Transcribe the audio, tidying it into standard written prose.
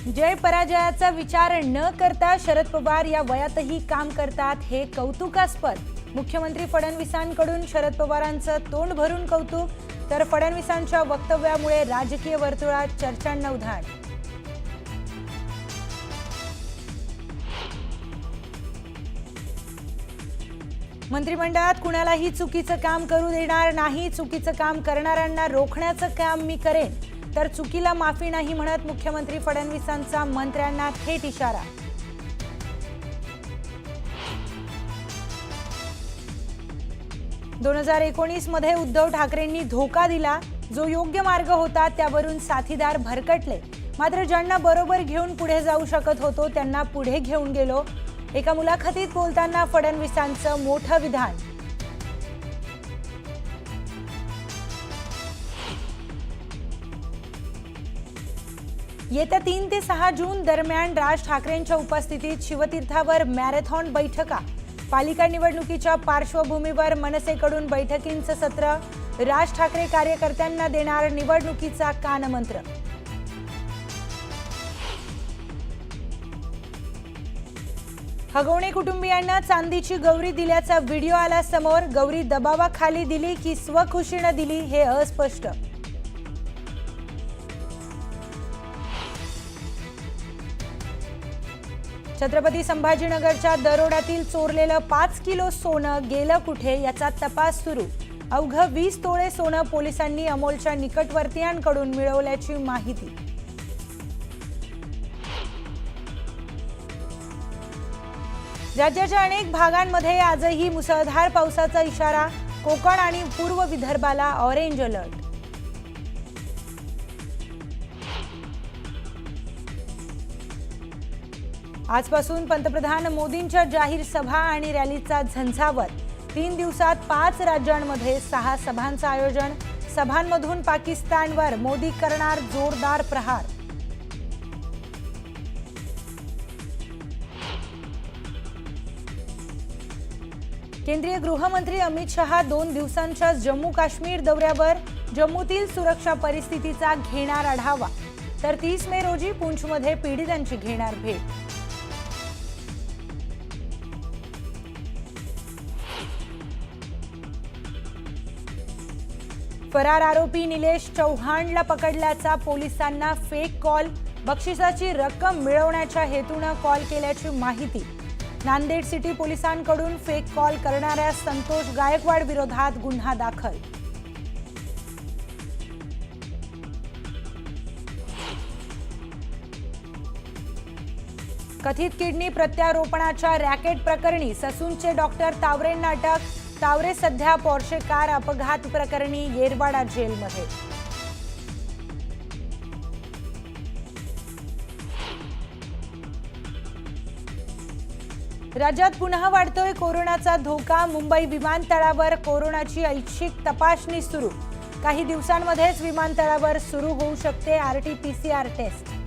जय पराजयाचा विचार न करता शरद पवार या वयातही काम करतात हे कौतुकास्पद। मुख्यमंत्री फडणवीसांकडून शरद पवारांचं तोंड भरून कौतुक, तर फडणवीसांच्या वक्तव्यामुळे राजकीय वर्तुळात चर्चांना उधाण। मंत्रिमंडळात कुणालाही चुकीचं काम करू देणार नाही, चुकीचं काम करणाऱ्यांना रोखण्याचं काम मी करेन, तर चुकीला माफी नाही म्हणत मुख्यमंत्री फडणवीसांचा मंत्र्यांना थेट इशारा। 2019 मध्ये उद्धव ठाकरेंनी धोका दिला, जो योग्य मार्ग होता त्यावरून साथीदार भरकटले, मात्र ज्यांना बरोबर घेऊन पुढे जाऊ शकत होतो त्यांना पुढे घेऊन गेलो। एका मुलाखतीत बोलताना फडणवीसांचं मोठं विधान। येत्या 3 ते 6 जून दरम्यान राज ठाकरेंच्या उपस्थितीत शिवतीर्थावर मॅरेथॉन बैठका। पालिका निवडणुकीच्या पार्श्वभूमीवर मनसेकडून बैठकींचं सत्र। राज ठाकरे कार्यकर्त्यांना देणार निवडणुकीचा कानमंत्र। हगवणे कुटुंबियांना चांदीची गौरी दिल्याचा व्हिडिओ आला समोर। गौरी दबावाखाली दिली की स्वखुशीने दिली हे अस्पष्ट। छत्रपती संभाजीनगरच्या दरोड्यातील चोरलेलं 5 किलो सोनं गेलं कुठे याचा तपास सुरू। अवघं 20 तोळे सोनं पोलिसांनी अमोलच्या निकटवर्तीयांकडून मिळवल्याची माहिती। राज्याच्या अनेक भागांमध्ये आजही मुसळधार पावसाचा इशारा। कोकण आणि पूर्व विदर्भाला ऑरेंज अलर्ट। आजपासून पंतप्रधान मोदींच्या जाहीर सभा आणि रॅलीचा झंझावत। 3 दिवसात 5 राज्यांमध्ये 6 सभांचं आयोजन। सभांमधून पाकिस्तानवर मोदी करणार जोरदार प्रहार। केंद्रीय गृहमंत्री अमित शहा 2 दिवसांच्या जम्मू काश्मीर दौऱ्यावर। जम्मूतील सुरक्षा परिस्थितीचा घेणार आढावा, तर 30 मे रोजी पुंछमध्ये पीडितांची घेणार भेट। फरार आरोपी निलेश चौहानला पकडल्याचा पोलिसांना फेक कॉल। बक्षिसाची रक्कम मिळवण्याच्या हेतूने कॉल केल्याची माहिती। नांदेड सिटी पोलिसांकडून फेक कॉल करणाऱ्या संतोष गायकवाड विरोधात गुन्हा दाखल। कथित किडनी प्रत्यारोपणाच्या रॅकेट प्रकरणी ससूनचे डॉक्टर तावरेंना अटक। तावरे सध्या पोर्शे कार अपघात प्रकरणी येरवाडा जेलमध्ये। राज्यात पुन्हा वाढतोय कोरोनाचा धोका। मुंबई विमानतळावर कोरोनाची ऐच्छिक तपासणी सुरू। काही दिवसांमध्येच विमानतळावर सुरू होऊ शकते RT-PCR टेस्ट।